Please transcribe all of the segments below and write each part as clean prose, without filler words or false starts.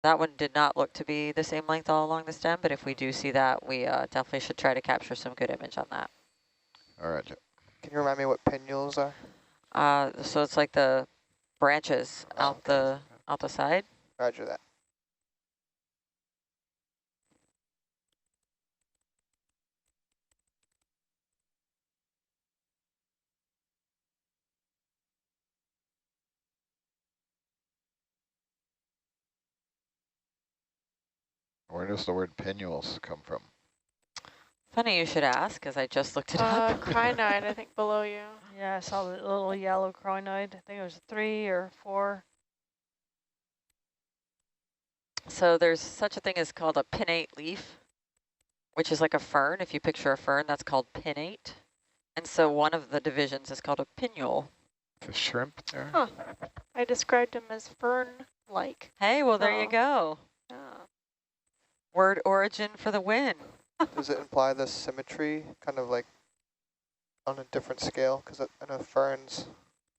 that one did not look to be the same length all along the stem, but if we do see that, we definitely should try to capture some good image on that. All right. Can you remind me what pinnules are? So it's like the branches out the side. Roger that. Where does the word pinnules come from? Funny you should ask, because I just looked it up. Crinoid, I think, below you. Yeah, I saw the little yellow crinoid. I think it was 3 or 4. So there's such a thing as called a pinnate leaf, which is like a fern. If you picture a fern, that's called pinnate. And so one of the divisions is called a pinnule. The shrimp there? Huh. I described him as fern-like. Hey, well, there you go. Yeah. Word origin for the win. Does it imply the symmetry, kind of like on a different scale? Because I know ferns,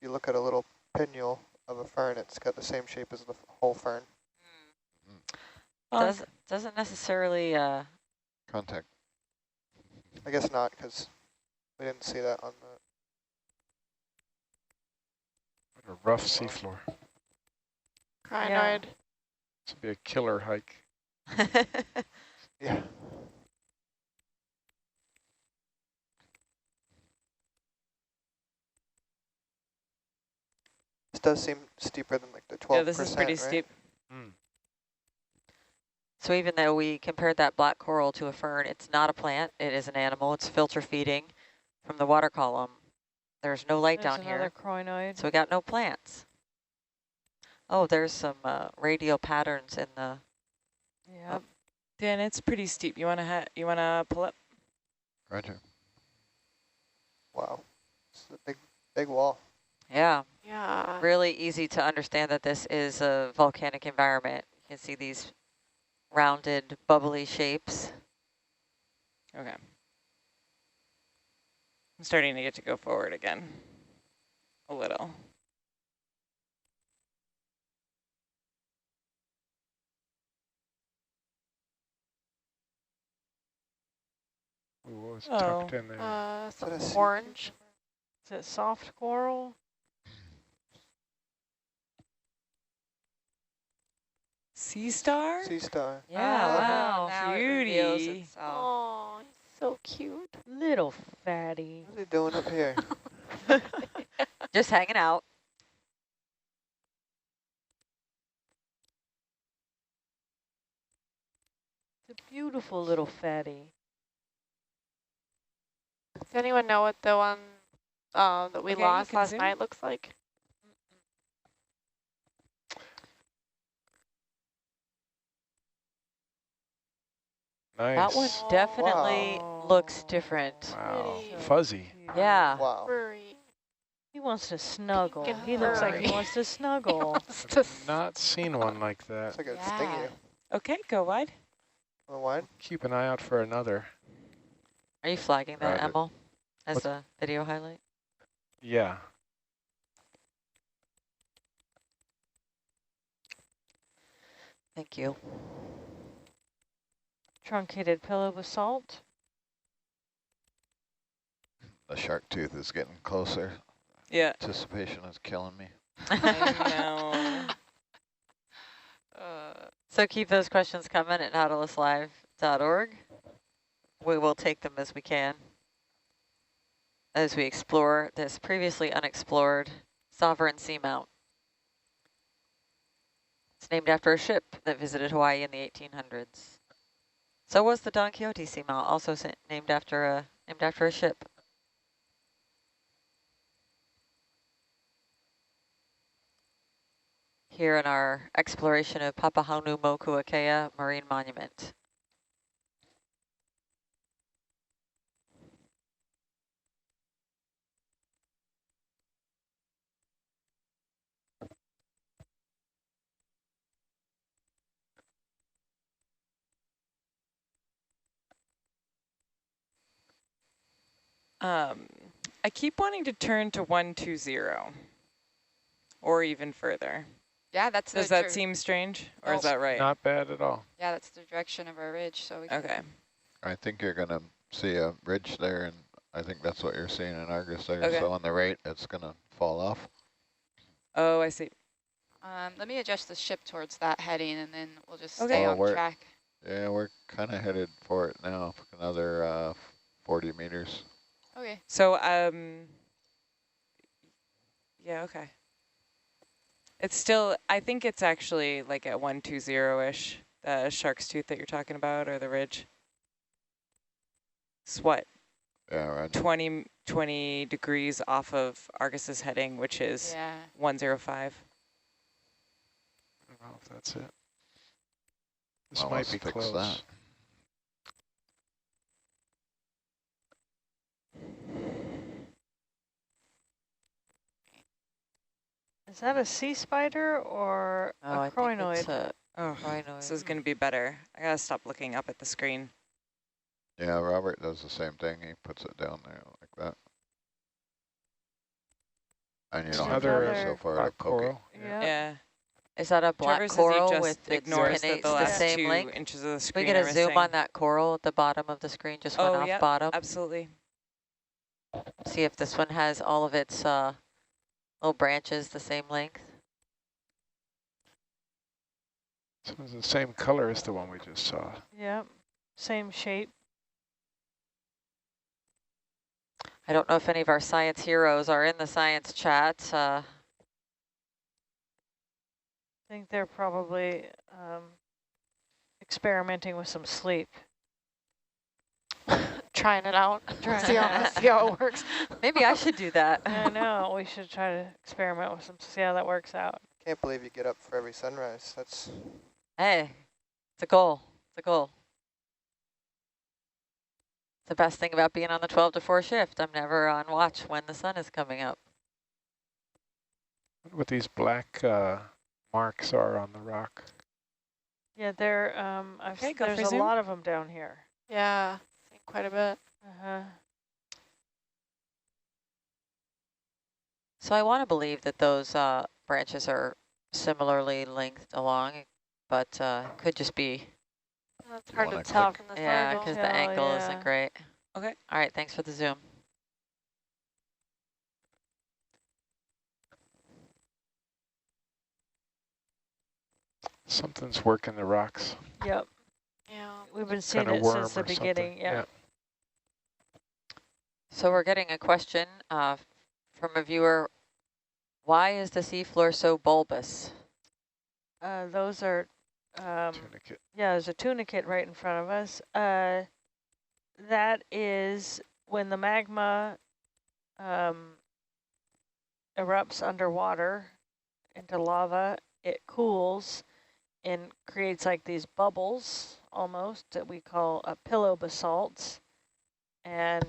you look at a little pinnule of a fern, it's got the same shape as the whole fern. Doesn't necessarily... Contact. I guess not, because we didn't see that on the... What a rough seafloor. Crinoid. Yeah. This would be a killer hike. Yeah. This does seem steeper than like the 12%, Yeah, this is pretty right? steep. Mm. So even though we compared that black coral to a fern, it's not a plant, it is an animal. It's filter feeding from the water column. There's no light There's down another here, crinoid. so we got no plants. Oh, there's some radial patterns in the... Yeah. Dan, it's pretty steep. You wanna pull up? Roger. Wow. It's a big wall. Yeah, Yeah. really easy to understand that this is a volcanic environment. You can see these rounded, bubbly shapes. Okay. I'm starting to get to go forward again. A little. Ooh, what was Oh. tucked in there? Some that a sea orange. Is it soft coral? Sea star? Sea star. Yeah, Oh, wow. now it reveals Cutie. itself. Oh, he's so cute. Little fatty. What are they doing up here? Just hanging out. It's a beautiful little fatty. Does anyone know what the one that we Okay, you lost can last zoom. night looks like? Nice. That one definitely Wow. looks different. Wow. Pretty. Fuzzy. Yeah. Wow. Furry. He wants to snuggle. and He looks like he furry. wants to snuggle. I've not seen one like It's that. like it'd Yeah. sting you. Okay, go wide. On the wide? Keep an eye out for another. Are you flagging that, Roger. Emil, as What? a video highlight? Yeah. Thank you. Truncated pillow of salt. The shark tooth is getting closer. Yeah. Anticipation is killing me. I know. So keep those questions coming at nautiluslive.org. We will take them as we can as we explore this previously unexplored sovereign seamount. It's named after a ship that visited Hawaii in the 1800s. So was the Don Quixote seamount, also named after a ship. Here in our exploration of Papahanaumokuakea Marine Monument. I keep wanting to turn to 120 or even further. Yeah, that's Does that seem strange, or is that right? Not bad at all. Yeah, that's the direction of our ridge. So we can Okay. I think you're going to see a ridge there, and I think that's what you're seeing in Argus there. Okay. So on the right, it's going to fall off. Oh, I see. let me adjust the ship towards that heading, and then we'll just Okay. stay Oh, on we're- track. Yeah, we're kind of headed for it now, another 40 meters. Okay. So, yeah, okay. It's still, I think it's actually like at 120-ish, the shark's tooth that you're talking about, or the ridge. It's what, Yeah, right. 20 degrees off of Argus's heading, which is Yeah. 105. I don't know if that's it. This Well, might let's be fix close. that. Is that a sea spider or Oh, a I think crinoid? it's a Oh, crinoid. this is going to be better. I got to stop looking up at the screen. Yeah, Robert does the same thing. He puts it down there like that. And you don't have to Another reach so far to Black poke it. coral. Yeah. Yeah. Is that a black Trevor says coral he just with its ignores that pinnates the the last same 2 length? inches of the We screen get are a zoom missing. on that coral at the bottom of the screen, just went Oh, off yeah, bottom. absolutely. See if this one has all of its little branches the same length. So it's the same color as the one we just saw. Yep. Same shape. I don't know if any of our science heroes are in the science chat. I think they're probably experimenting with some sleep. Trying it out. Trying see it how out. see how it works. Maybe I should do that. I know. We should try to experiment with some, see how that works out. Can't believe you get up for every sunrise. That's Hey, it's a goal. It's a goal. It's the best thing about being on the 12 to 4 shift. I'm never on watch when the sun is coming up. What these black marks are on the rock. Yeah, they're Okay, go there's for a zoom. lot of them down here. Yeah, I think quite a bit. Uh-huh. So I want to believe that those branches are similarly lengthed along, but could just be, That's You hard to wanna tell click? from this yeah, angle. because Oh, the angle yeah. isn't great. Okay. All right, thanks for the zoom. Something's working the rocks. Yep. Yeah. We've been seeing Kind of it worm since the or something. beginning. Yeah. So we're getting a question from a viewer. Why is the seafloor so bulbous? Those are, Tunicate. yeah, there's a tunicate right in front of us. That is when the magma erupts underwater into lava, it cools and creates like these bubbles almost that we call pillow basalts. And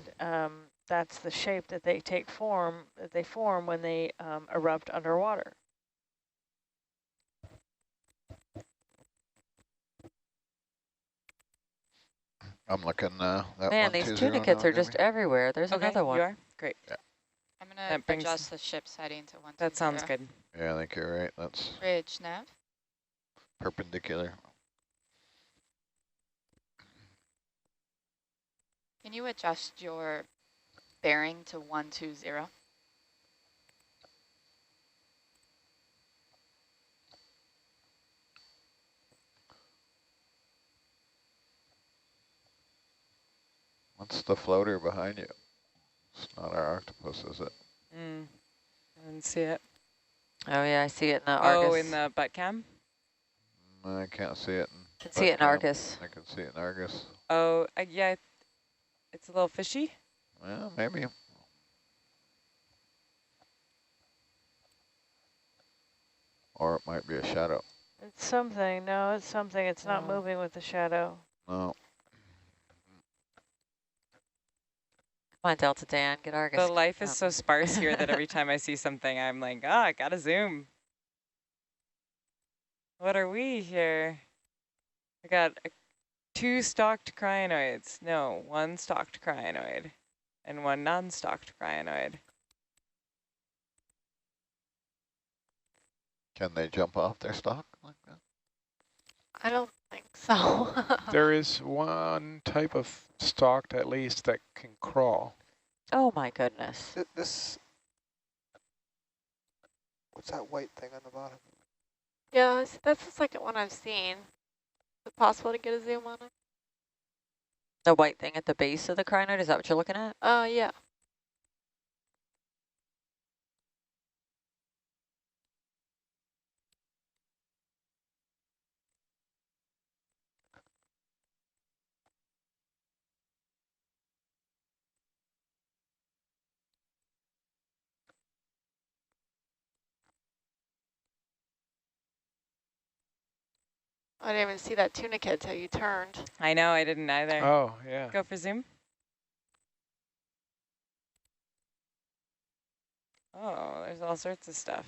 that's the shape that they form when they erupt underwater. I'm looking that Man, these 120 tunicates now, are just Jimmy. everywhere. There's Okay, another one. you are? Great. I'm going to That brings- adjust the ship's heading to 120. That sounds good. Yeah, I think you're right. That's Ridge nav. perpendicular. Can you adjust your bearing to 120? What's the floater behind you? It's not our octopus, is it? I didn't see it. Oh yeah, I see it in the Argus. Oh, in the butt cam? I can't see it. I can see it in Butt cam. Argus. I can see it in Argus. Oh, yeah, it's a little fishy. Well, maybe. Or it might be a shadow. It's something. No, it's something. It's not No. moving with the shadow. No. Come on, Delta Dan, get Argus. The life is up. so sparse here that every time I see something, I'm like, I gotta zoom. What are we here? I got 2 stalked crinoids. No, 1 stalked crinoid and 1 non-stalked crinoid. Can they jump off their stalk like that? I don't think so. There is one type of stalk at least that can crawl. Oh my goodness. This, what's that white thing on the bottom? Yeah, that's the second one I've seen. Is it possible to get a zoom on it? The white thing at the base of the crinoid, is that what you're looking at? Yeah. I didn't even see that tunicate till you turned. I know, I didn't either. Oh, yeah. Go for zoom. Oh, there's all sorts of stuff.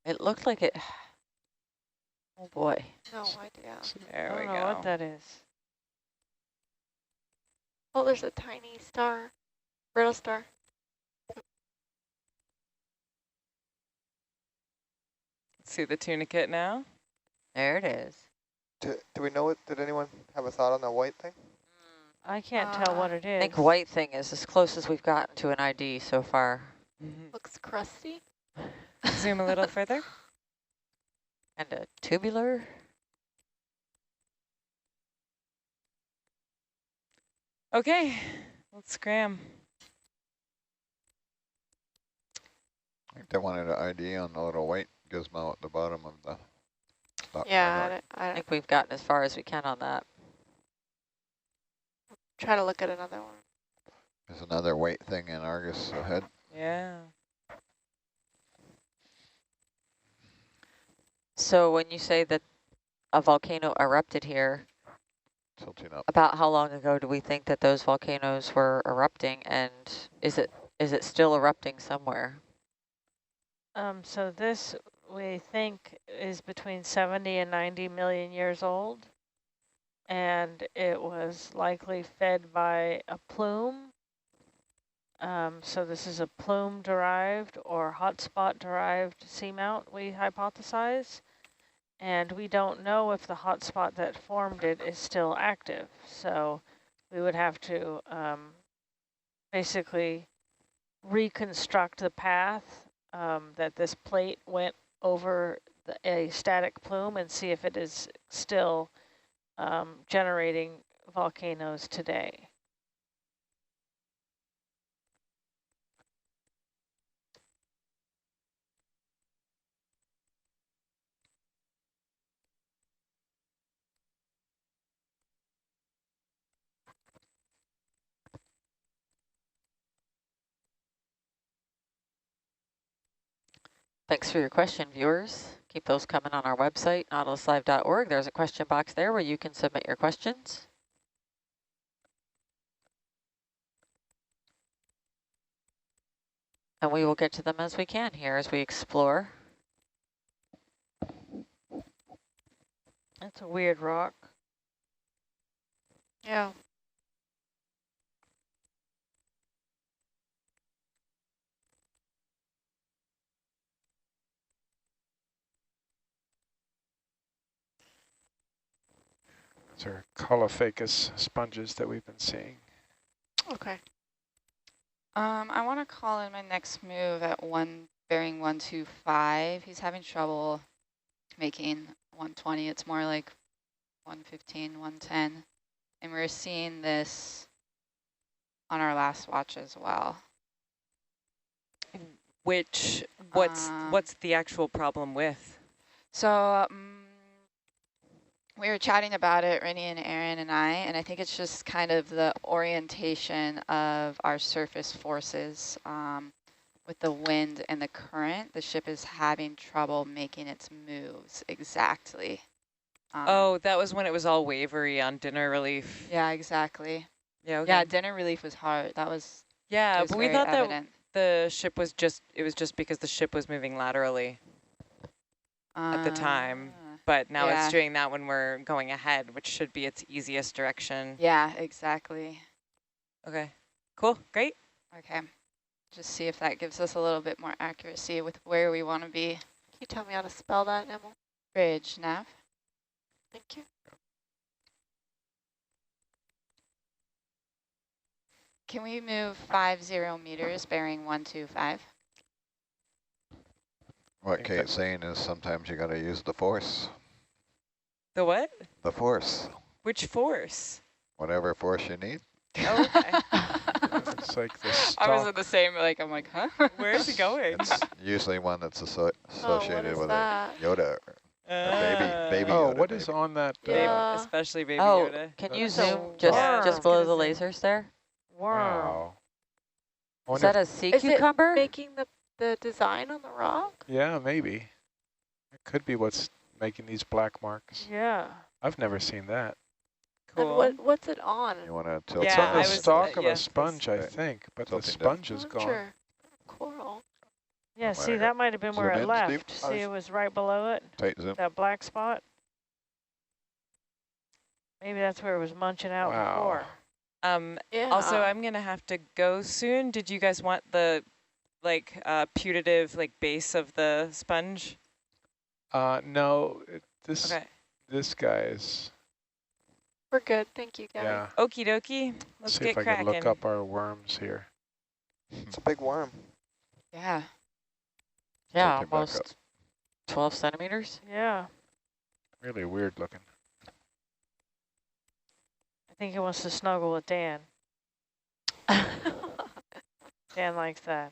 It looked like it, oh boy. No idea. There I we don't know go. what that is. Oh, there's a tiny star, brittle star. See the tunicate now? There it is. Do we know it? Did anyone have a thought on the white thing? I can't tell what it I is. think white thing is as close as we've gotten to an ID so far. Looks crusty. Zoom a little further. And a tubular. Okay, let's scram. I think they wanted an ID on the little white gizmo at the bottom of the stalk. Yeah, I think we've gotten as far as we can on that. try to look at another one. There's another white thing in Argus ahead. Yeah. So when you say that a volcano erupted here, Tilting up. about how long ago do we think that those volcanoes were erupting, and is it still erupting somewhere? So this, we think, is between 70 and 90 million years old. And it was likely fed by a plume. So this is a plume-derived or hotspot-derived seamount, we hypothesize. And we don't know if the hotspot that formed it is still active. So we would have to basically reconstruct the path that this plate went over a static plume and see if it is still generating volcanoes today. Thanks for your question, viewers. Keep those coming on our website, nautiluslive.org. There's a question box there where you can submit your questions. And we will get to them as we can here as we explore. That's a weird rock. Yeah. These are caulophacus sponges that we've been seeing. Okay. I want to call in my next move at bearing 125. He's having trouble making 120. It's more like 115, 110. And we're seeing this on our last watch as well. What's the actual problem with? So we were chatting about it, Rennie and Aaron and I think it's just kind of the orientation of our surface forces with the wind and the current. The ship is having trouble making its moves exactly. Oh, that was when it was all wavery on dinner relief. Yeah, exactly. Yeah, okay. Yeah, dinner relief was hard. That was Yeah, but we thought evident. that the ship was it was just because the ship was moving laterally at the time. But now it's doing that when we're going ahead, which should be its easiest direction. Yeah, exactly. Okay. Cool, great. Okay. Just see if that gives us a little bit more accuracy with where we want to be. Can you tell me how to spell that, Emil? Bridge nav. Thank you. Can we move 50 meters bearing 125? What Kate's saying is sometimes you got to use the force. The what? The force. Which force? Whatever force you need. Oh, okay. It's like the stock. I was in the same, like, I'm like, huh? Where is it going? It's usually one that's associated is with that? a Yoda. Baby Oh, Yoda, what is maybe. on that? Yeah. Especially Baby Oh, Yoda. can you That's zoom a just worm. just below the Gonna lasers there? Worm. Wow. I Is wonder that a if- sea Is it cucumber? making the design on the rock? yeah, maybe. It could be what's making these black marks. Yeah. I've never seen that. Cool. And what's it on? You want to tilt It's Yeah, on it the I down. was- stalk of a yes, sponge, I Okay. think, but the Tilting down. sponge is gone. Sure. Coral. Yeah, Might see, have that might have been where zoom it in, left. Steve? See, it was right below it, Tight zoom. that black spot. Maybe that's where it was munching out Wow. before. Yeah. Also, I'm going to have to go soon. Did you guys want the, like, putative, like, base of the sponge? No, this Okay. this guy is, We're good. Thank you, guys. yeah. Okie dokie. Let's See get if I cracking. can look up our worms here. It's a big worm. Yeah. Yeah, Tilt it back up. almost 12 centimeters. Yeah. Really weird looking. I think he wants to snuggle with Dan. Dan likes that.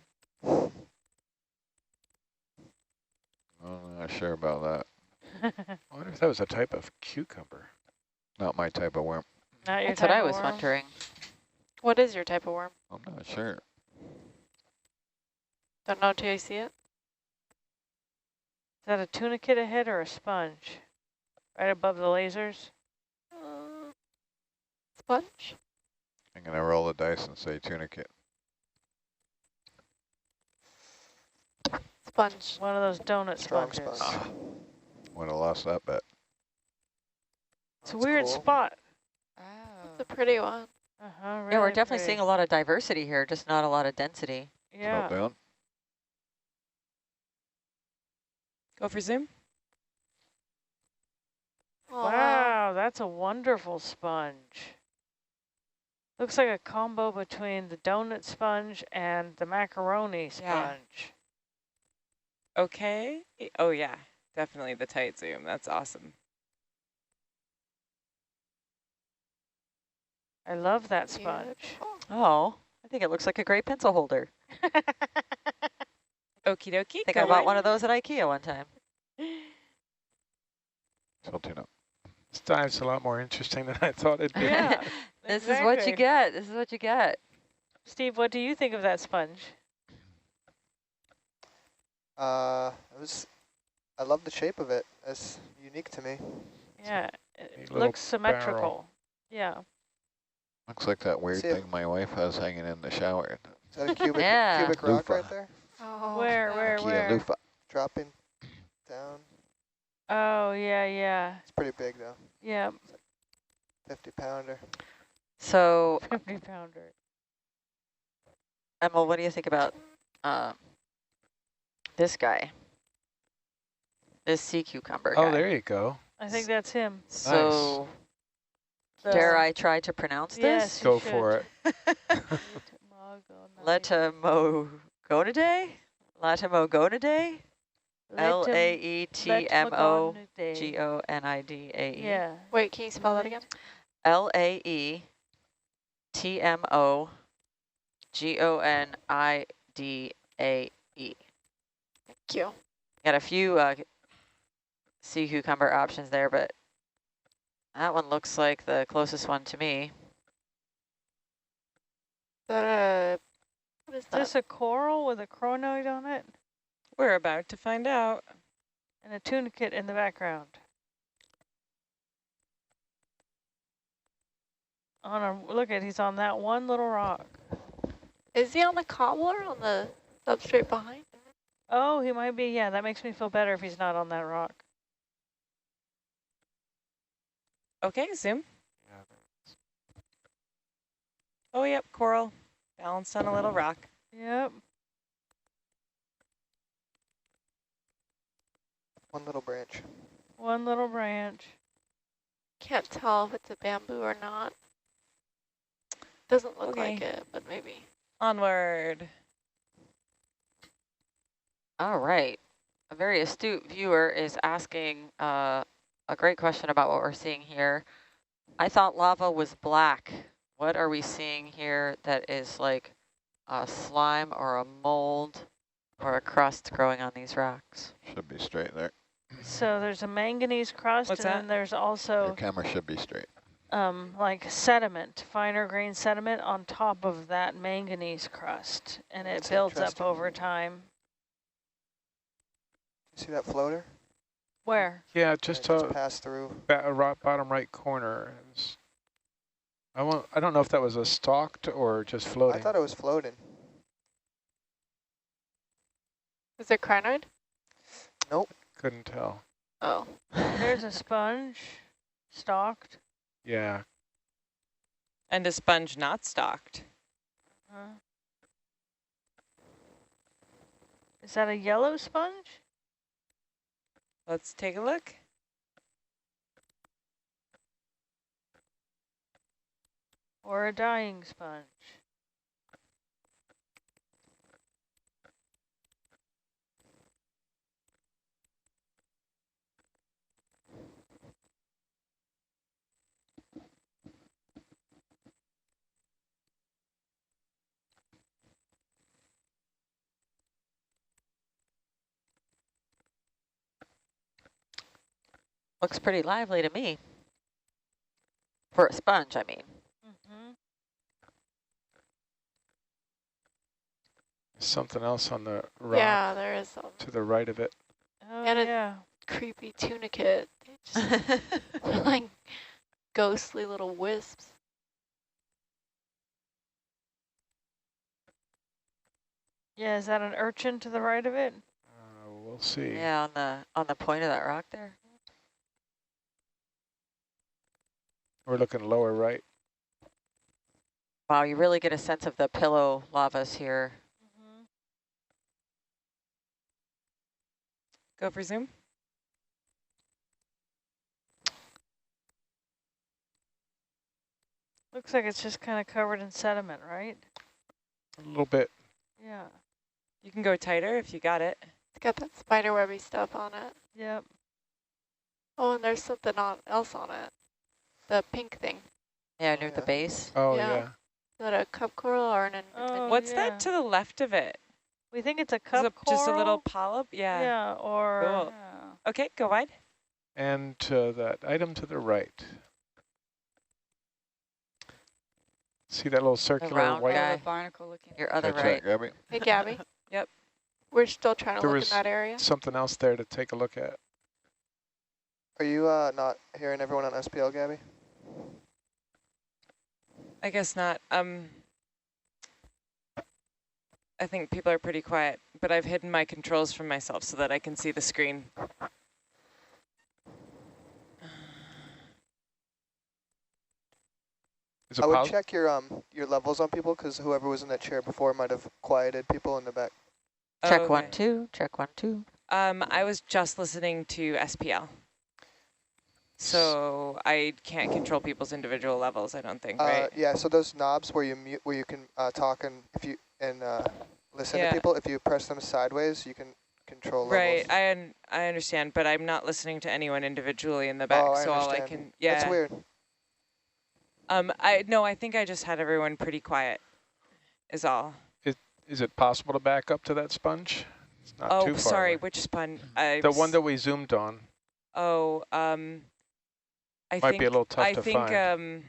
I'm not sure about that. I wonder if that was a type of cucumber. Not my type of worm. Not your That's what type I of was worm? wondering. What is your type of worm? I'm not sure. Don't know till you see it. Is that a tunicate ahead or a sponge? Right above the lasers? Sponge? I'm going to roll the dice and say tunicate. Sponge. One of those donut Strong sponges. sponge. Would have lost that bet. It's a That's weird cool. spot. Oh. It's a pretty one. Really Yeah, we're definitely pretty. seeing a lot of diversity here, just not a lot of density. Yeah. Tilt down. Go for zoom. Oh, Wow, that's a wonderful sponge. Looks like a combo between the donut sponge and the macaroni sponge. Okay. Oh, yeah. Definitely the tight zoom. That's awesome. I love that sponge. beautiful. Oh, I think it looks like a great pencil holder. Okie dokie. I think I bought one of those at IKEA one time. Tilting up. This dive's a lot more interesting than I thought it'd be. Yeah, This is what you exactly. get. This is what you get. Steve, what do you think of that sponge? I love the shape of it. It's unique to me. Yeah, Neat it little looks symmetrical. barrel. Yeah. Looks like that weird See if- thing my wife has hanging in the shower. Is that a cubic, Yeah. cubic rock Loofah. right there? Oh, Where, yeah. where, Kia where? loofah. Dropping down. Oh, yeah, yeah. It's pretty big though. Yeah, 50-pounder. So, 50 pounder. Emma, what do you think about this guy? This sea cucumber guy. Oh, there you go. I think that's him. So, The- dare I try to pronounce Yes, this? you Go for it. Latemogonidae? Latemogonidae? L-A-E-T-M-O-G-O-N-I-D-A-E. Yeah. Wait, can you spell that again? L-A-E-T-M-O-G-O-N-I-D-A-E. Thank you. Got a few sea cucumber options there, but that one looks like the closest one to me. What is Is that? this a coral with a chronoid on it? We're about to find out. And a tunicate in the background. Look at, he's on that one little rock. Is he on the cobbler on the substrate behind? Oh, he might be. Yeah, that makes me feel better if he's not on that rock. Okay, zoom. Oh, yep, coral. Balanced on a little rock. Yep. One little branch. One little branch. Can't tell if it's a bamboo or not. Doesn't look Okay. like it, but maybe. Onward. All right. A very astute viewer is asking a great question about what we're seeing here. I thought lava was black. What are we seeing here that is like a slime or a mold or a crust growing on these rocks? Should be straight there. So there's a manganese crust, What's and that? then there's Your also camera should be straight. like sediment, finer grain sediment on top of that manganese crust, and it That's builds up interesting. over time. You see that floater? Where? Yeah, It just passed through. bottom right corner. I don't know if that was a stalked or just floating. I thought it was floating. Is it crinoid? Nope. Couldn't tell. Oh. There's a sponge, stalked. Yeah, And a sponge not stalked. Is that a yellow sponge? Let's take a look. Or a dying sponge? Looks pretty lively to me. For a sponge, I mean. Mm-hmm. something else on the rock Yeah, there is some to the right of it. Oh, And it- yeah. creepy tunicate. They just look like ghostly little wisps. Yeah, is that an urchin to the right of it? We'll see. Yeah, on the point of that rock there. We're looking lower right. Wow, you really get a sense of the pillow lavas here. Mm-hmm. Go for zoom. Looks like it's just kind of covered in sediment, right? A little bit. Yeah. You can go tighter if you got it. It's got that spiderwebby stuff on it. Yep. Oh, and there's something else on it. The pink thing. Yeah, Oh, near the yeah. base. Oh, Yeah. yeah. Is that a cup coral or an Oh, What's yeah. that to the left of it? We think it's a Is cup it coral. just a little polyp? Yeah. Yeah, or... Cool. yeah. Okay, go wide. And that item to the right. See that little circular round white? guy. Oh, the barnacle looking. Your other Catch right. that, Gabby? Hey, Gabby. Yep. We're still trying to There look was in that area. something else there to take a look at. Are you not hearing everyone on SPL, Gabby? I guess not. I think people are pretty quiet, but I've hidden my controls from myself so that I can see the screen. Is it I would possible? check your levels on people because whoever was in that chair before might have quieted people in the back. Check Okay. 1, 2. Check 1, 2. I was just listening to SPL. So I can't control people's individual levels, I don't think, right? Yeah, so those knobs where you mute, where you can talk and listen Yeah. to people, if you press them sideways, you can control Right, levels. I understand, but I'm not listening to anyone individually in the back, Oh, I so all I understand. can, yeah. That's weird. I think I just had everyone pretty quiet, is all. Is it possible to back up to that sponge? It's not Oh, too far sorry, away. which spun? The one that we zoomed on. Oh, I Might think be a little tough to find.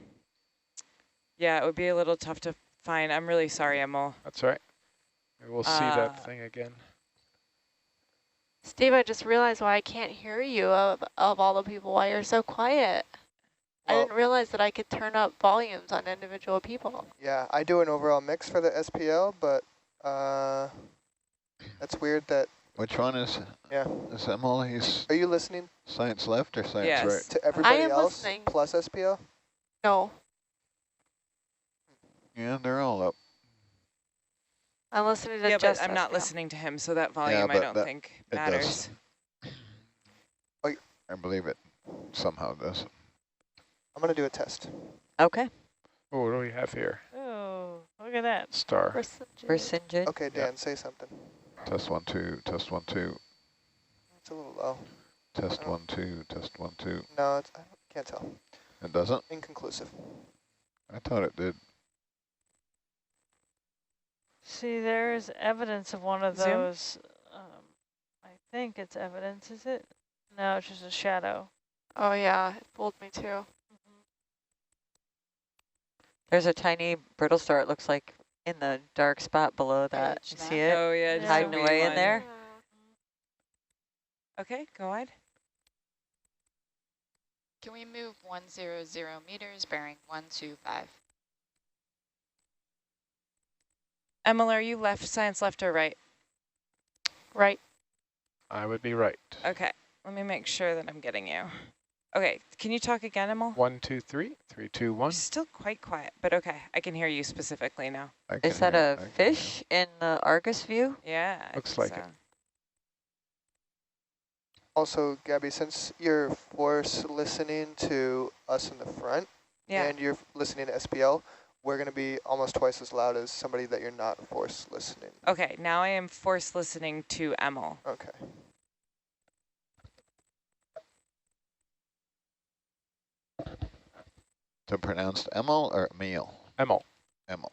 Yeah, it would be a little tough to find. I'm really sorry, Emil. That's all right. Maybe we'll see that thing again. Steve, I just realized why I can't hear you of all the people, why you're so quiet. I Well- didn't realize that I could turn up volumes on individual people. Yeah, I do an overall mix for the SPL, but that's weird that, Which one is Emil? He's are you listening science left or science Yes. right? to everybody am else listening. plus SPL? No. Yeah, they're all up. I'm listening to Yeah, just but I'm not SPL. listening to him, so that volume I but don't think it matters. does. I believe it somehow does. I'm going to do a test. Okay. Oh, what do we have here? Oh, look at that. Star. Percentage. Okay, Dan, say something. Test 1, 2, test 1, 2, It's a little low. test 1, 2, test 1, 2. No, I can't tell. It doesn't? Inconclusive. I thought it did. See, there's evidence of one of Zoom? those. I think it's evidence, is it? No, it's just a shadow. Oh yeah, it fooled me too. There's a tiny brittle star, it looks like, in the dark spot below that. Page You see it? Oh yeah, Yeah. just Hiding a away in one. there. Okay, go wide. Can we move 100 meters, bearing 125? Emil, are you left, science left or right? Right. I would be right. Okay, let me make sure that I'm getting you. Okay, can you talk again, Emil? 1, 2, 3, 3, 2, 1. You're still quite quiet, but okay, I can hear you specifically now. I can Is that hear- a fish in the Argus view? Yeah, I Looks think like it. so. Also, Gabby, since you're force listening to us in the front Yeah, and you're listening to SPL, we're going to be almost twice as loud as somebody that you're not force listening. okay, now I am forced listening to Emil. Okay. So pronounced Emil or Emil? Emil. Emil.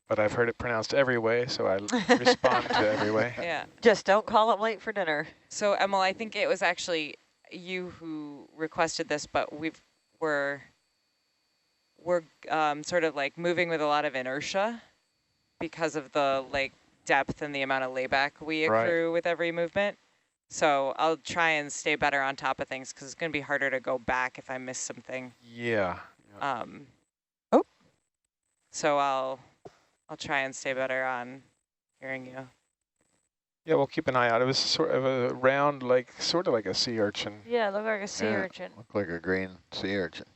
But I've heard it pronounced every way, so I respond to every way. Yeah. Just don't call him late for dinner. So Emil, I think it was actually you who requested this, but we're sort of like moving with a lot of inertia because of the like depth and the amount of layback we accrue with every movement. So I'll try and stay better on top of things because it's going to be harder to go back if I miss something. Yeah. So I'll try and stay better on hearing you. Yeah, we'll keep an eye out. It was sort of a round, sort of like a sea urchin. Yeah, it looked like a sea urchin. Look like a green sea urchin.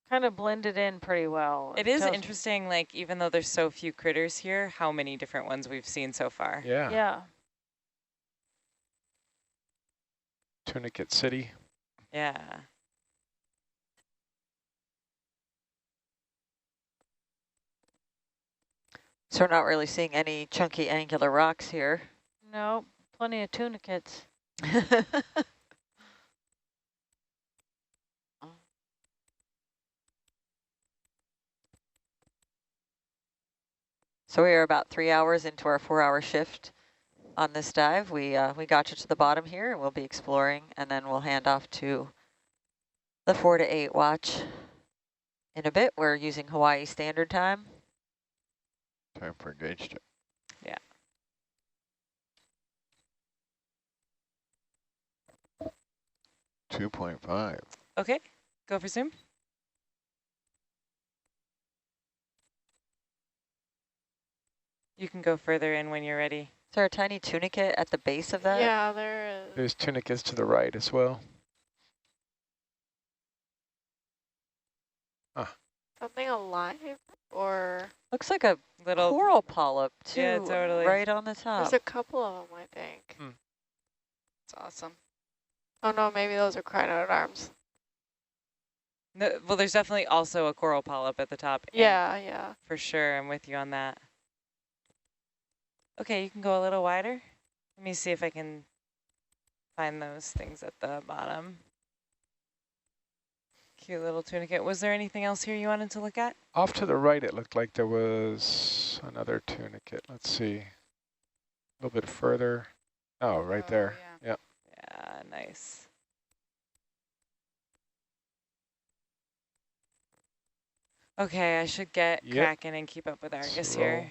Kind of blended in pretty well. It is interesting, like, even though there's so few critters here, how many different ones we've seen so far. Yeah. Yeah. Tunicate City. Yeah. So we're not really seeing any chunky angular rocks here. No, plenty of tunicates. So we are about 3 hours into our 4-hour shift on this dive. We got you to the bottom here, and we'll be exploring, and then we'll hand off to the 4 to 8 watch in a bit. We're using Hawaii Standard Time. Time for a gauge check. Yeah. .5. Okay, go for zoom. You can go further in when you're ready. Is there a tiny tunicate at the base of that? Yeah, there is. There's tunicates to the right as well. Something alive or Looks like a Little coral polyp, too, Yeah, totally. right on the top. there's a couple of them, I think. It's awesome. Oh no, maybe those are crinoid arms. No, well, there's definitely also a coral polyp at the top. and Yeah. for sure, I'm with you on that. Okay, you can go a little wider. Let me see if I can find those things at the bottom. Cute little tunicate. Was there anything else here you wanted to look at? Off to the right, it looked like there was another tunicate. Let's see. A little bit further. Oh, right Oh, there. yeah. Yeah, nice. Okay, I should get cracking and keep up with Argus So here.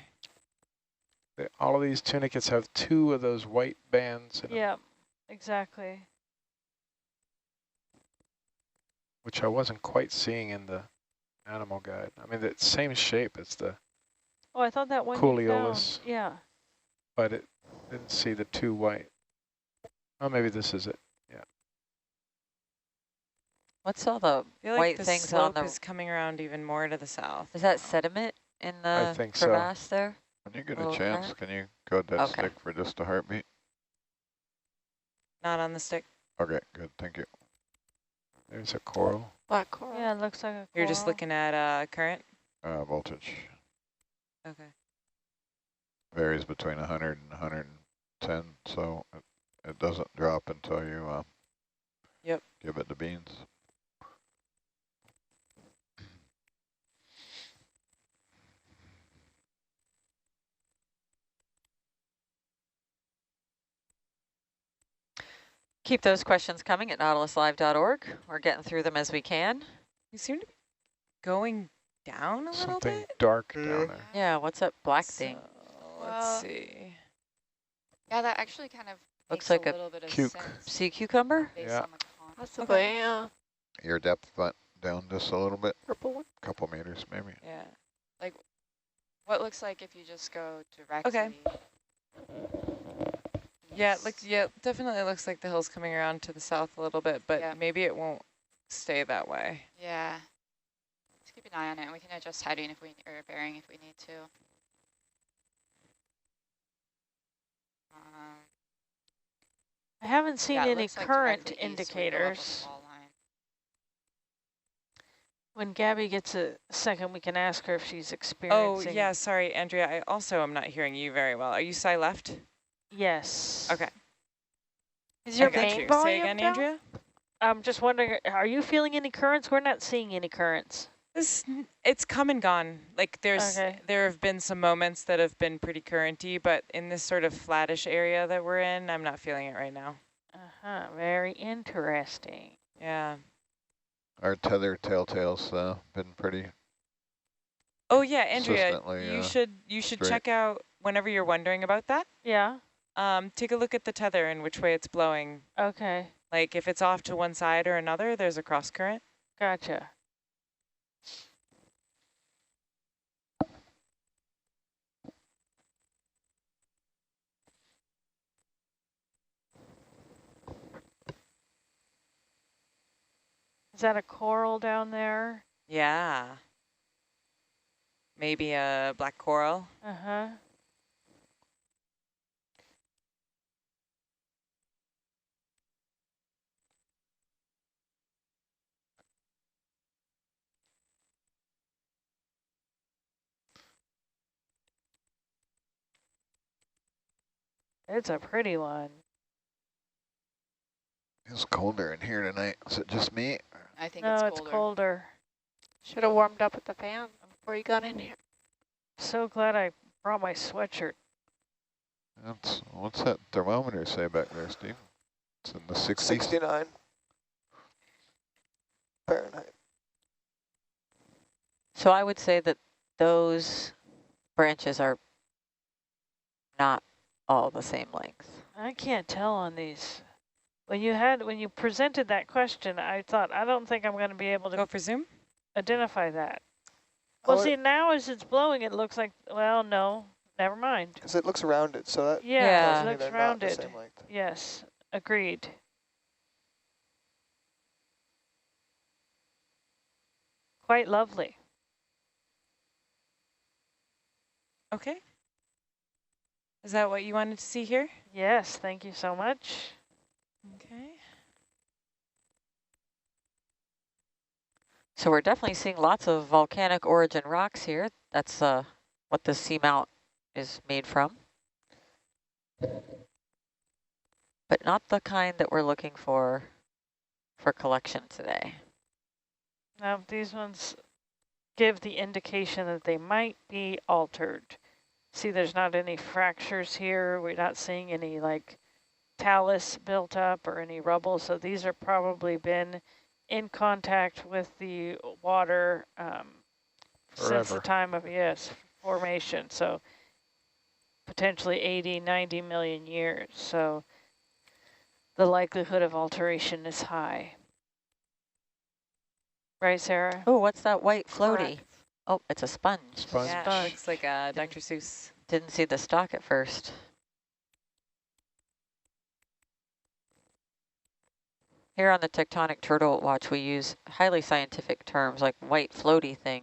all of these tunicates have 2 of those white bands in them, Yeah, exactly. which I wasn't quite seeing in the animal guide. I mean, the same shape as the, Oh, I thought that one you Coleolus. found. Yeah. but it didn't see the 2 white. Oh, maybe this is it. What's all the I feel like white the things on slope the... is coming around even more to the south. Is that sediment in I the think so. crevasse there? When you get a Little chance, crack? can you go that Okay. stick for just a heartbeat? Not on the stick. Okay, good, thank you. There's a coral. Black coral. Yeah, it looks like a coral. You're just looking at current? Voltage Okay. varies between 100 and 110, so it doesn't drop until you give it the beans. Keep those questions coming at nautiluslive.org. We're getting through them as we can. You seem to be going down a little Something bit. dark down there. Yeah, what's that black thing? Let's Well, see. Yeah, that actually kind of Looks makes like a little bit of cuke. sense Sea cucumber? based Yeah. on the con. Possibly, yeah. Your depth went down just a little bit, Purple one. couple meters maybe. Yeah. What looks like if you just go directly. Okay. Yeah, it definitely looks like the hill's coming around to the south a little bit, but Yeah. maybe it won't stay that way. Yeah. Let's keep an eye on it, and we can adjust heading if we or bearing if we need to. I haven't seen Yeah, it any looks like current directly east, we go up with the indicators. wall line. When Gabby gets a second, we can ask her if she's Oh, experiencing. yeah, sorry, Andrea. I also am not hearing you very well. Are you side left? Yes. Okay. Is your I got main you. volume Say again, down? Andrea? I'm just wondering, are you feeling any currents? We're not seeing any currents. It's come and gone. Like there have been some moments that have been pretty currenty, but in this sort of flattish area that we're in, I'm not feeling it right now. Very interesting. Yeah. Our tether telltale's been pretty Oh yeah, Andrea, consistently, you should straight. check out whenever you're wondering about that. Yeah. Take a look at the tether and which way it's blowing. Okay. Like if it's off to one side or another, there's a cross current. Gotcha. Is that a coral down there? Yeah. Maybe a black coral. Uh-huh. It's a pretty one. It's colder in here tonight. Is it just me? I think No, it's it's colder. colder. Should have warmed up with the fan before you got in here. So glad I brought my sweatshirt. What's that thermometer say back there, Steve? It's in the 60s. 69 Fahrenheit. So I would say that those branches are not all the same length. I can't tell on these. When you presented that question, I thought, I don't think I'm going to be able to Go for zoom. identify that. Well, see, now as it's blowing, it looks like, well, no, never mind. Because it looks rounded, so that Yeah. tells It me looks they're not rounded. the same length. Yes, agreed. Quite lovely. Okay. Is that what you wanted to see here? Yes, thank you so much. Okay. So we're definitely seeing lots of volcanic origin rocks here. That's what the seamount is made from. But not the kind that we're looking for collection today. Now, these ones give the indication that they might be altered. See, there's not any fractures here. We're not seeing any like talus built up or any rubble. So these are probably been in contact with the water since the time of, formation. So potentially 80, 90 million years. So the likelihood of alteration is high. Right, Sarah? Oh, what's that white floaty? Correct. Oh, it's a sponge. Sponge. Yeah, it looks like Dr. Seuss. Didn't see the stalk at first. Here on the Tectonic Turtle Watch, we use highly scientific terms like white floaty thing.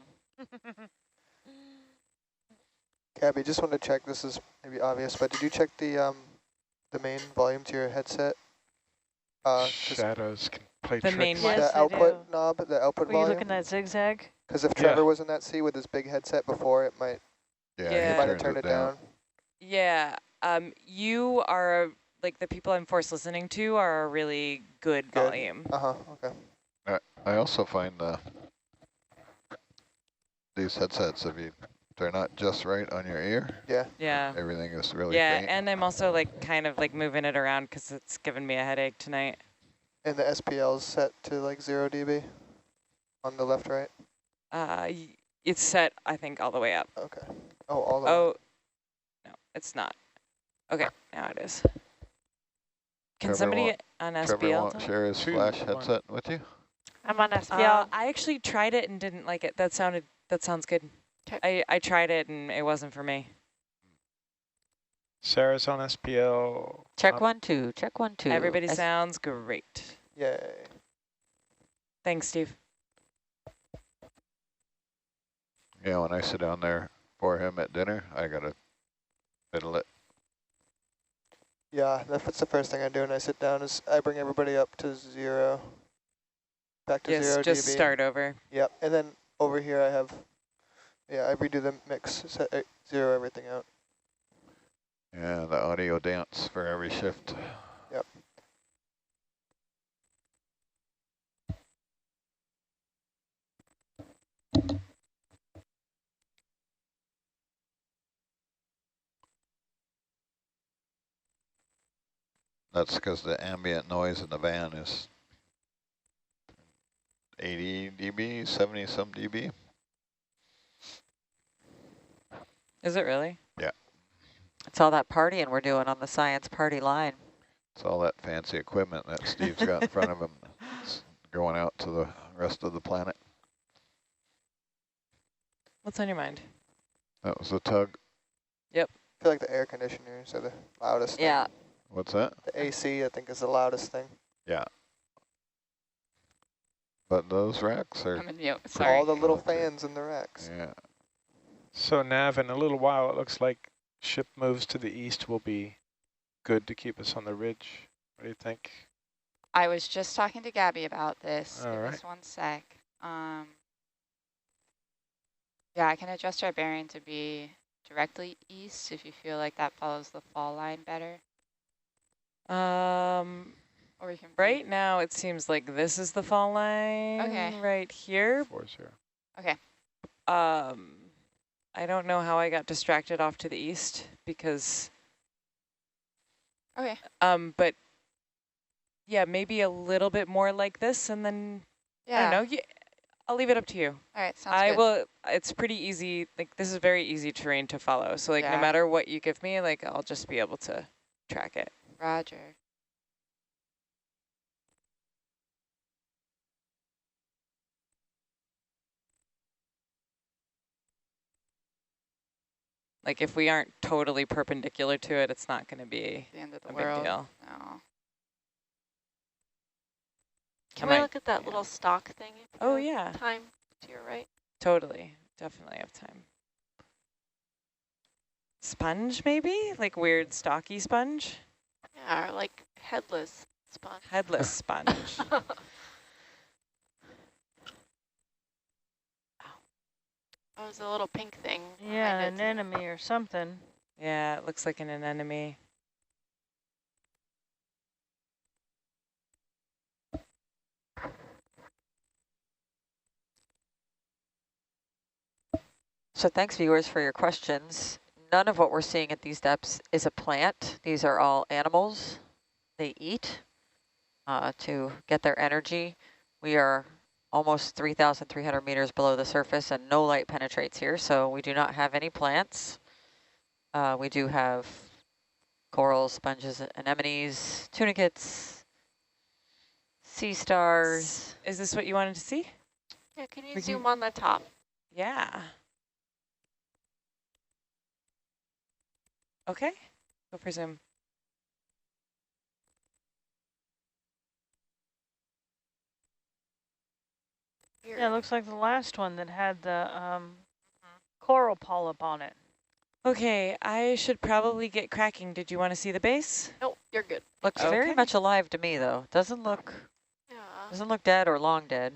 Gabby, just want to check, this is maybe obvious, but did you check the main volume to your headset? Shadows can play The tricks. main one? The output knob, the output Were you volume? looking at zigzag? Because if Trevor was in that seat with his big headset before, it might, Yeah, Yeah. he might have turned it down. Yeah, you are, like the people I'm forced listening to are a really good volume. Okay. I also find these headsets, they're not just right on your ear. Yeah. Everything is really faint. And I'm also like kind of like moving it around because it's giving me a headache tonight. And the SPL is set to like 0 dB on the left, right? It's set, I think, all the way up. Okay. Oh, all the way. Oh, no, it's not. Okay, now it is. Can Trevor somebody on SPL? Trevor won't share his flash headset with you? I'm on SPL. I actually tried it and didn't like it. That sounds good. I tried it and it wasn't for me. Sarah's on SPL. Check 1, 2, check 1, 2. Everybody sounds great. Yay. Thanks, Steve. Yeah, when I sit down there for him at dinner, I got to fiddle it. Yeah, that's the first thing I do when I sit down is I bring everybody up to 0. Back to 0 dB. Just start over. Yep, and then over here I have, I redo the mix, set 0 everything out. Yeah, the audio dance for every shift. Yep. That's because the ambient noise in the van is 80 dB, 70 some dB. Is it really? Yeah. It's all that partying we're doing on the science party line. It's all that fancy equipment that Steve's got in front of him. It's going out to the rest of the planet. What's on your mind? That was the tug. Yep. I feel like the air conditioners are the loudest thing. Yeah. What's that? The AC, I think, is the loudest thing. Yeah. But those racks are... I'm in mute, sorry. All the little fans in the racks. Yeah. So Nav, in a little while, it looks like ship moves to the east will be good to keep us on the ridge. What do you think? I was just talking to Gabby about this. All Give right. us 1 sec. Yeah, I can adjust our bearing to be directly east if you feel like that follows the fall line better. Or we can Right now it seems like this is the fall line. Okay. Right here. 40. Okay. I don't know how I got distracted off to the east because. Okay. But yeah, maybe a little bit more like this, and then Yeah. I don't know. I'll leave it up to you. All right. Sounds good. will. It's pretty easy. Like this is very easy terrain to follow. So like no matter what you give me, like I'll just be able to track it. Roger. Like if we aren't totally perpendicular to it, it's not going to be The end of the a world. big deal. No. Can we look at that little stock thing? Oh yeah. Time to your right. Totally. Definitely have time. Sponge maybe? Like weird stocky sponge? Yeah, or like headless sponge. Headless sponge. Oh, it's a little pink thing. Yeah, an anemone or something. Yeah, it looks like an anemone. So thanks, viewers, for your questions. None of what we're seeing at these depths is a plant. These are all animals. They eat to get their energy. We are almost 3,300 meters below the surface and no light penetrates here, so we do not have any plants. We do have corals, sponges, anemones, tunicates, sea stars. Is this what you wanted to see? Yeah, can you zoom on the top? Yeah. Okay, go for zoom. Here. Yeah, it looks like the last one that had the coral polyp on it. Okay, I should probably get cracking. Did you want to see the base? Nope, you're good. Looks very much alive to me, though. Doesn't look dead or long dead.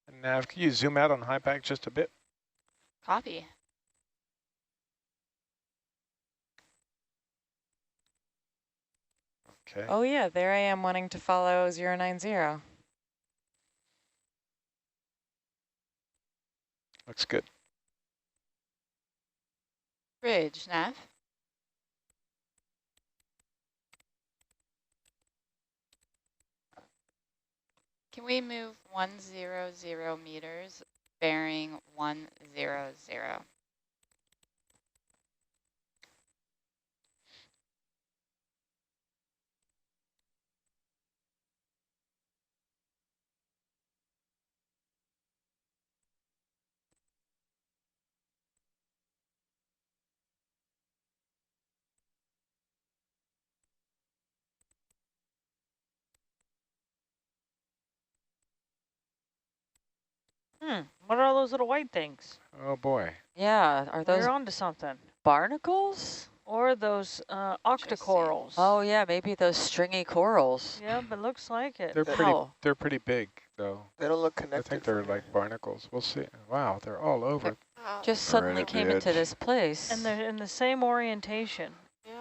And Nav, can you zoom out on high back just a bit? Copy. Okay. Oh yeah, there I am wanting to follow 090. Looks good. Bridge, Nav. Can we move 100 meters, bearing 100? What are all those little white things? Oh boy. Yeah, are those You're onto something. barnacles? Or those octocorals. Oh yeah, maybe those stringy corals. Yeah, but looks like it. They're pretty big though. They don't look I connected. think they're like barnacles. We'll see. Wow, they're all over. Just suddenly at the came into edge. this place. And they're in the same orientation.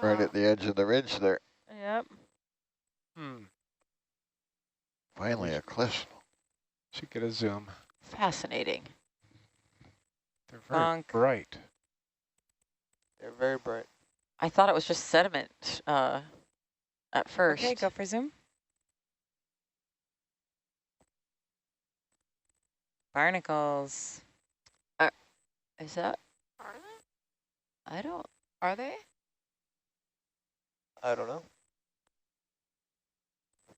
Right at the edge of the ridge there. Yep. Finally a cliff. Should get a zoom. Fascinating. They're very bright. They're very bright. I thought it was just sediment at first. Okay, go for zoom. Barnacles. Is that? Are they? I don't. Are they? I don't know.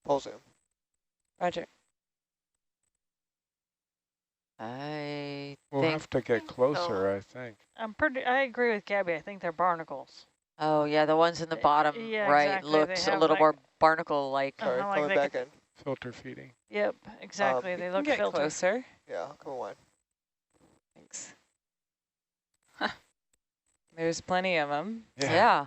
Pull zoom. Roger. We'll have to get closer, I think. I agree with Gabby. I think they're barnacles. Oh yeah, the ones in the bottom right exactly. looks a little more barnacle-like. Sorry, like coming they back in. Filter feeding. Yep, exactly. They look get filtered. closer. Yeah, come on. Thanks. There's plenty of them. Yeah.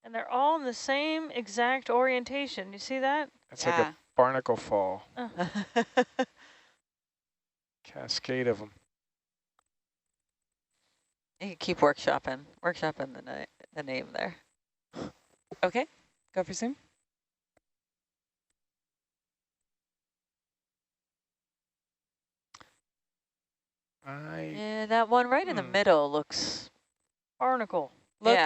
And they're all in the same exact orientation. You see that? It's like a barnacle fall. Cascade of them. You can keep workshopping the name there. Okay, go for zoom. Yeah, that one right in the middle looks barnacle. Look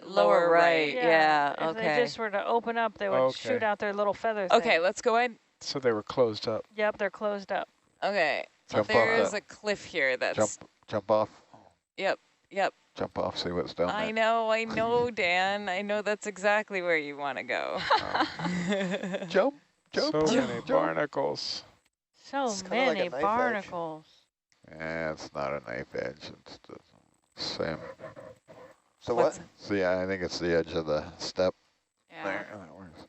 lower right. Yeah, if they just were to open up, they would shoot out their little feather thing. Okay, let's go in. So they were closed up. Yep, they're closed up. Okay, so Jump there off is a cliff here that's... Jump off. Yep. Jump off, see what's down there. I know, Dan. I know that's exactly where you want to go. Jump. So many barnacles. So many barnacles. Yeah, it's not a knife edge. It's the same. So what? See, I think it's the edge of the step. Yeah. There, that works.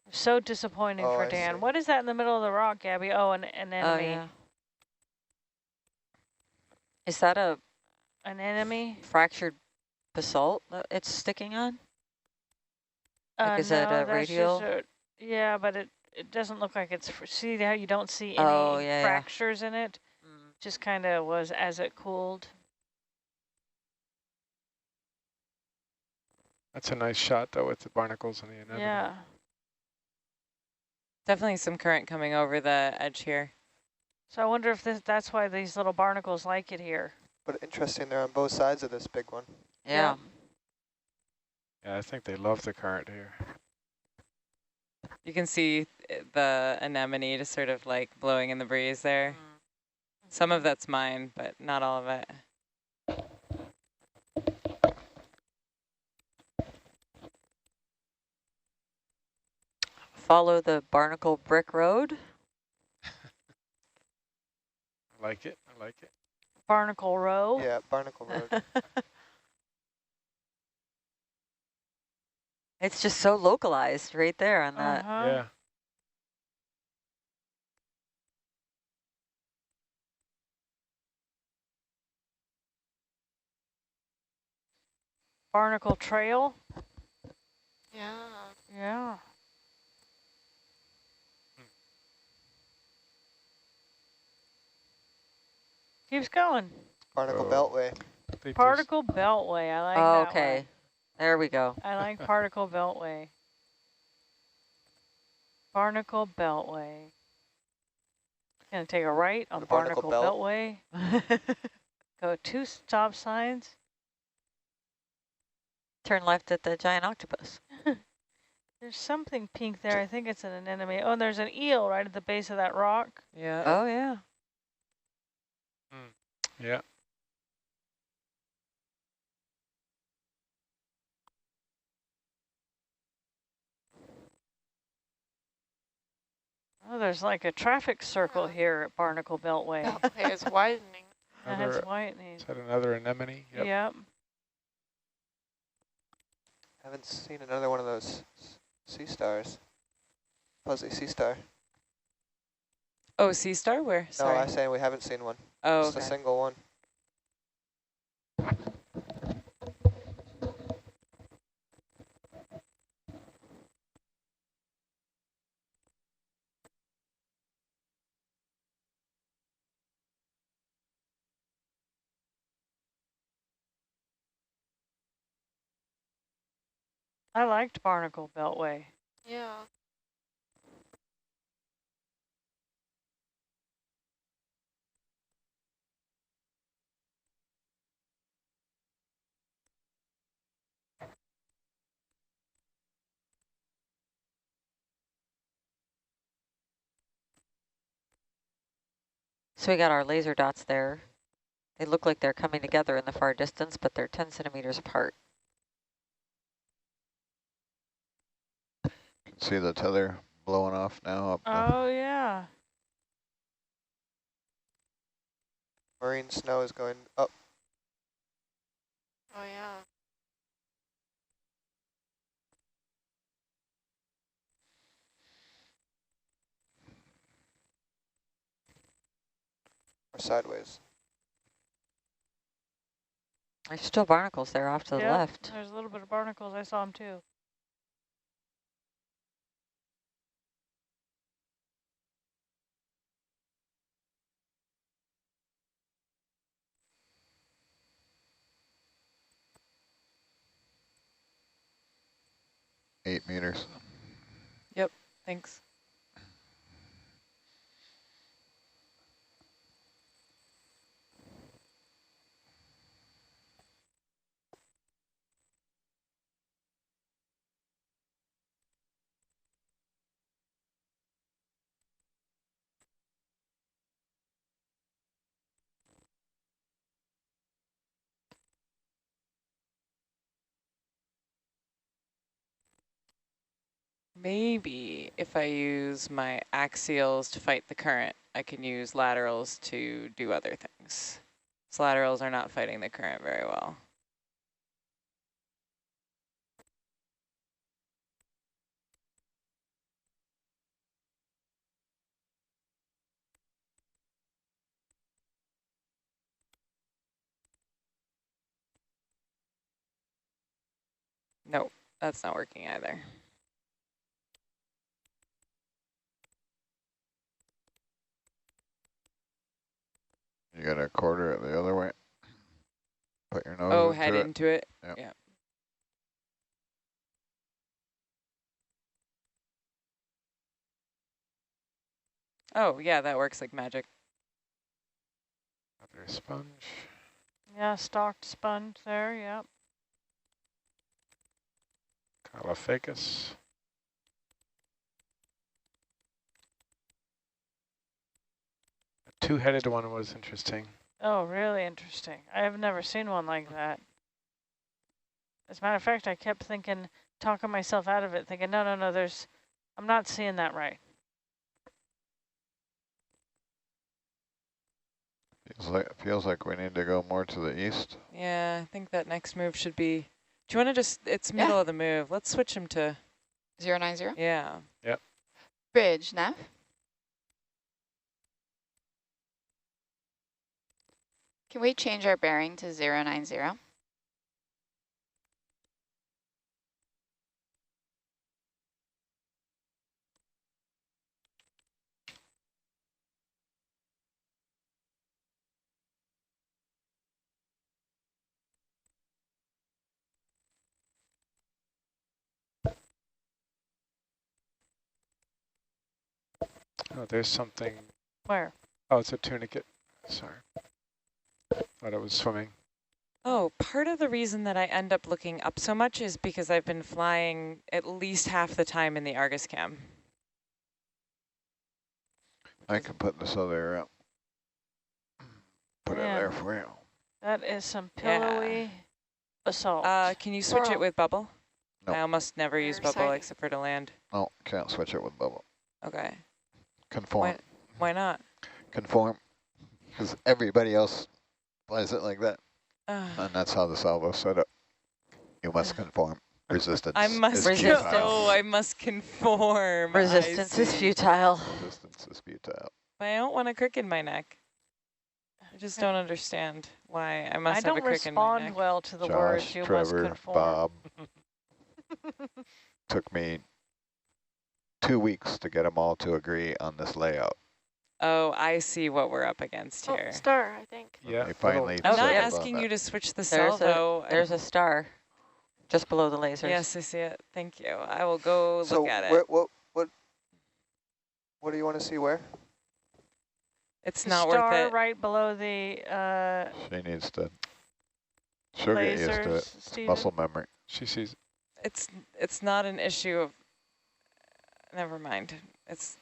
So disappointing for Dan. What is that in the middle of the rock, Gabby? Oh, an enemy. Oh, yeah. Is that an enemy? Fractured basalt that it's sticking on? Like, is that a radial? Yeah, but it doesn't look like it's... See how you don't see any fractures in it? Just kind of was as it cooled. That's a nice shot, though, with the barnacles and the anemone. Yeah. Definitely some current coming over the edge here. So I wonder if that's why these little barnacles like it here. But interesting, they're on both sides of this big one. Yeah. Yeah, I think they love the current here. You can see the anemone just sort of like blowing in the breeze there. Some of that's mine, but not all of it. follow the Barnacle Brick Road. I like it. I like it. Barnacle Row. Yeah, Barnacle Road. It's just so localized right there on that. Yeah. Barnacle Trail. Yeah. Yeah. Keeps going. Barnacle Beltway. Particle Beltway. I like that Okay. one. There we go. I like Particle Beltway. Barnacle Beltway. Gonna take a right on Barnacle Beltway. Go 2 stop signs. Turn left at the giant octopus. There's something pink there. I think it's an anemone. Oh, and there's an eel right at the base of that rock. Yeah. Oh, yeah. Yeah. Oh, there's like a traffic circle here at Barnacle Beltway. Beltway is widening. It's widening. Is that another anemone? Yep. Haven't seen another one of those sea stars. Fuzzy sea star. Oh, sea star? Where? Sorry. No, I was saying we haven't seen one. Oh, just a single one. I liked Barnacle Beltway. Yeah. So we got our laser dots there. They look like they're coming together in the far distance, but they're 10 centimeters apart. See the tether blowing off now up. Oh, yeah. Marine snow is going up. Oh, yeah. Or sideways. There's still barnacles there off to the left. There's a little bit of barnacles. I saw them too. $8 meters. Yep. Thanks. Maybe if I use my axials to fight the current, I can use laterals to do other things. So laterals are not fighting the current very well. Nope, that's not working either. You got to quarter it the other way. Put your nose Oh, into head it. into it? Yep. Yeah. Oh, yeah, that works like magic. Another sponge. Yeah, stalked sponge there, yep. Caulophacus. A two-headed one was interesting. Oh, really interesting. I have never seen one like that. As a matter of fact, I kept thinking, talking myself out of it, thinking, no, there's I'm not seeing that right. Feels like we need to go more to the east. Yeah, I think that next move should be, do you want to just, it's middle of the move. Let's switch him to 090? Yeah. Yep. Bridge, Nav. Can we change our bearing to 090? Oh, there's something. Where? Oh, it's a tunicate. Sorry. Thought it was swimming. Oh, part of the reason that I end up looking up so much is because I've been flying at least half the time in the Argus cam. I can put this other put it there for you. That is some pillowy basalt. Can you switch it with bubble? Nope. I almost never use bubble except for to land. No, can't switch it with bubble. Okay. Conform. Why not? Conform, because everybody else flies it like that. And that's how the salvo's set up. You must conform. Resistance. I must I must conform. Resistance is futile. Resistance is futile. But I don't want a crick in my neck. I just don't understand why I must have a crick in my neck. I don't respond well to the words you must conform. Bob. Took me 2 weeks to get them all to agree on this layout. Oh, I see what we're up against here. Star, I think. Yeah. They finally I'm not asking you to switch the salvo. There's a star just below the lasers. Yes, I see it. Thank you. I will go look at it. What do you want to see where? It's the not worth star it. right below the she needs to. She'll get used to it. Steven. Muscle memory. She sees. It's not an issue of. Never mind. It's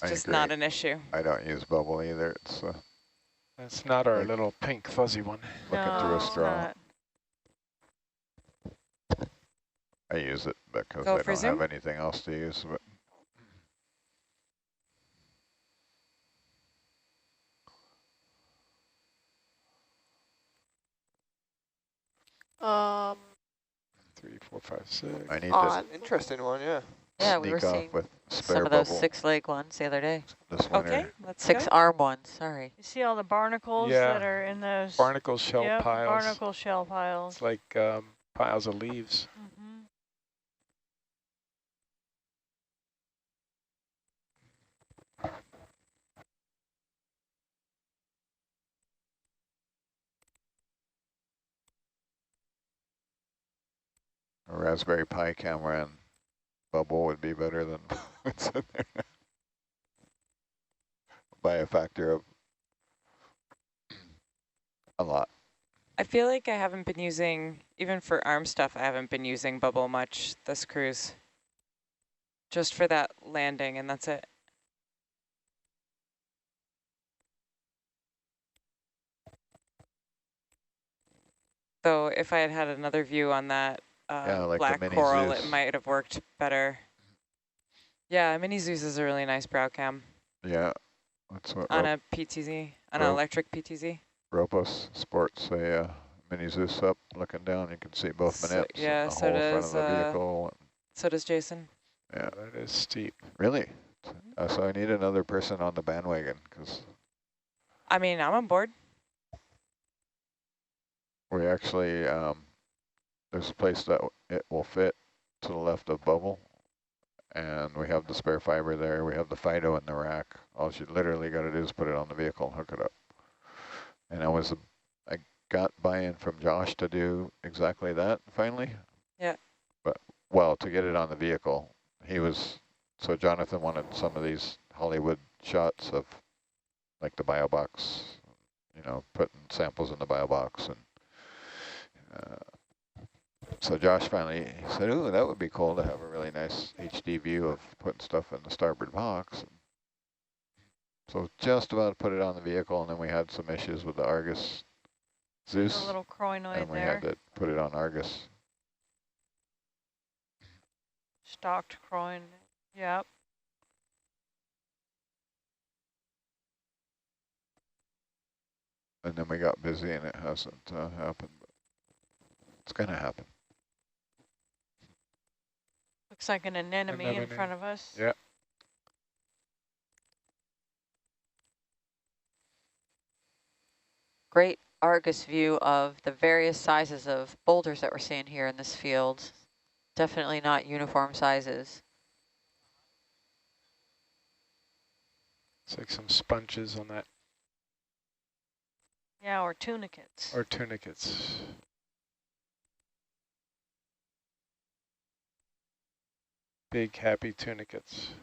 just not an issue. I don't use bubble either. It's that's not our little pink fuzzy one. Looking through a straw. Not. I use it because I don't have anything else to use. But Um, 3, 4, 5, 6. I need this interesting one, yeah. Yeah, we were seeing with some of those 6-leg ones the other day. This winter. Okay, let's 6-arm ones, sorry. You see all the barnacles that are in those? Barnacle shell piles. Barnacle shell piles. It's like piles of leaves. A Raspberry Pi camera and bubble would be better than what's in there now. By a factor of a lot. I feel like I haven't been using, even for arm stuff, I haven't been using bubble much this cruise. Just for that landing, and that's it. So if I had had another view on that like black the coral, Zeus. it might have worked better. Yeah, Mini Zeus is a really nice brow cam. Yeah, that's what on a PTZ, on an electric PTZ. Ropos sports a Mini Zeus up, looking down. You can see both manips. Yeah, the so whole does front of the vehicle. So does Jason. Yeah, that is steep. Really? So I need another person on the bandwagon because. I mean, I'm on board. We actually there's a place that it will fit to the left of bubble, and we have the spare fiber there. We have the Fido in the rack. All you literally got to do is put it on the vehicle and hook it up. And I got buy-in from Josh to do exactly that finally. Yeah. But well, to get it on the vehicle, so Jonathan wanted some of these Hollywood shots of like the bio box, putting samples in the bio box, and so Josh finally said, "Ooh, that would be cool to have a really nice HD view of putting stuff in the starboard box." So just about put it on the vehicle, and then we had some issues with the Argus Zeus. A little croinoid and we there. had to put it on Argus. Stocked croin. Yep. And then we got busy and it hasn't happened. But it's going to happen. Looks like an anemone in front of us. Yeah. Great Argus view of the various sizes of boulders that we're seeing here in this field. Definitely not uniform sizes. It's like some sponges on that. Yeah, or tunicates. Or tunicates. Big happy tunicates.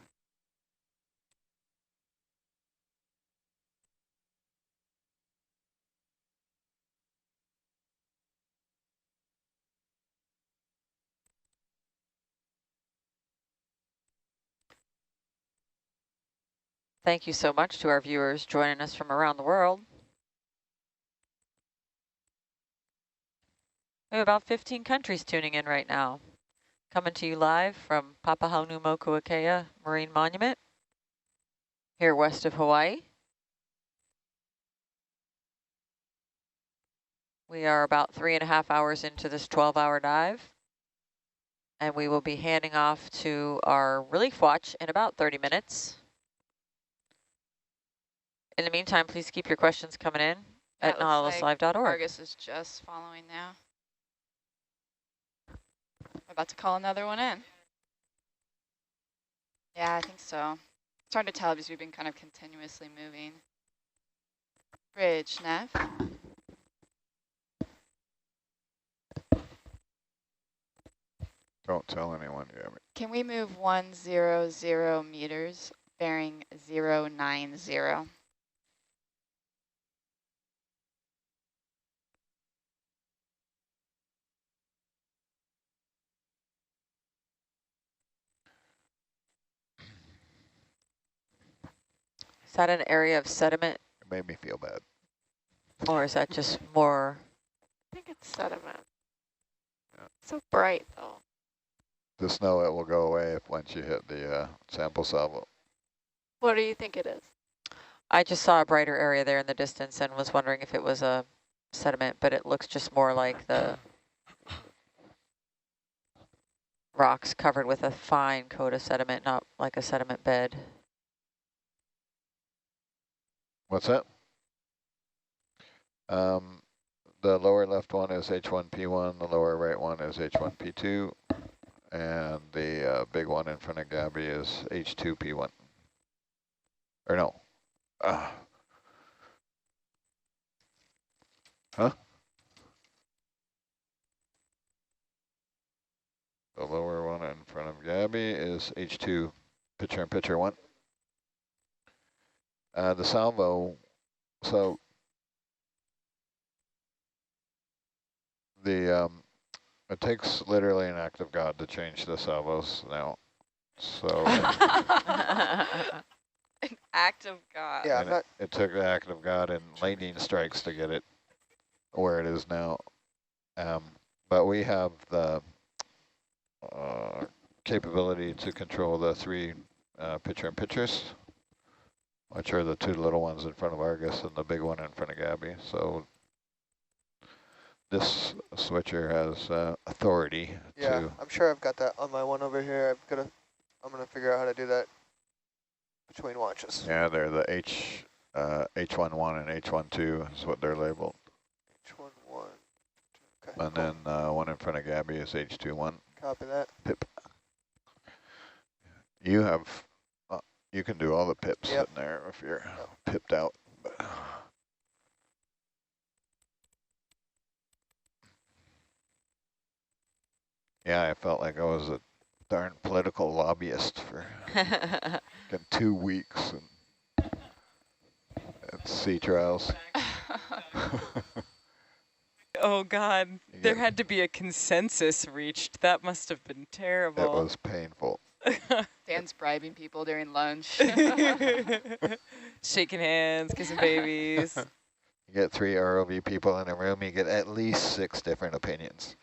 Thank you so much to our viewers joining us from around the world. We have about 15 countries tuning in right now. Coming to you live from Papahanaumokuakea Marine Monument, here west of Hawaii. We are about 3.5 hours into this 12-hour dive, and we will be handing off to our relief watch in about 30 minutes. In the meantime, please keep your questions coming in at nautiluslive.org. Argus is just following now. I'm about to call another one in. Yeah, I think so. It's hard to tell because we've been kind of continuously moving. Bridge, Nev. Don't tell anyone, Gabby. Can we move 100 meters, bearing 090? Is that an area of sediment, It made me feel bad. or is that just more? I think it's sediment. So bright though. Just know it will go away if once you hit the sample salvo. What do you think it is? I just saw a brighter area there in the distance and was wondering if it was a sediment, but it looks just more like the rocks covered with a fine coat of sediment, not like a sediment bed. What's that? The lower left one is H1P1, the lower right one is H1P2, and the big one in front of Gabby is H2P1. Or no. Huh? The lower one in front of Gabby is H2, picture-in-picture one. The salvo, so the it takes literally an act of God to change the salvos now. So An act of God. Yeah, it took the act of God and lightning strikes to get it where it is now. But we have the capability to control the 3 picture-in-pictures, which are the 2 little ones in front of Argus and the big one in front of Gabby. So this switcher has authority to... I'm sure I've got that on my one over here. I'm gonna figure out how to do that between watches. Yeah, they're the H11 and H12 is what they're labeled. H11. Okay. And then one in front of Gabby is H21. Copy that. Pip. You have, you can do all the pips in there if you're pipped out. Yeah, I felt like I was a darn political lobbyist for 2 weeks at sea trials. Oh God, there had to be a consensus reached. That must have been terrible. It was painful. Dan's bribing people during lunch. Shaking hands, kissing babies. You get 3 ROV people in a room, you get at least 6 different opinions.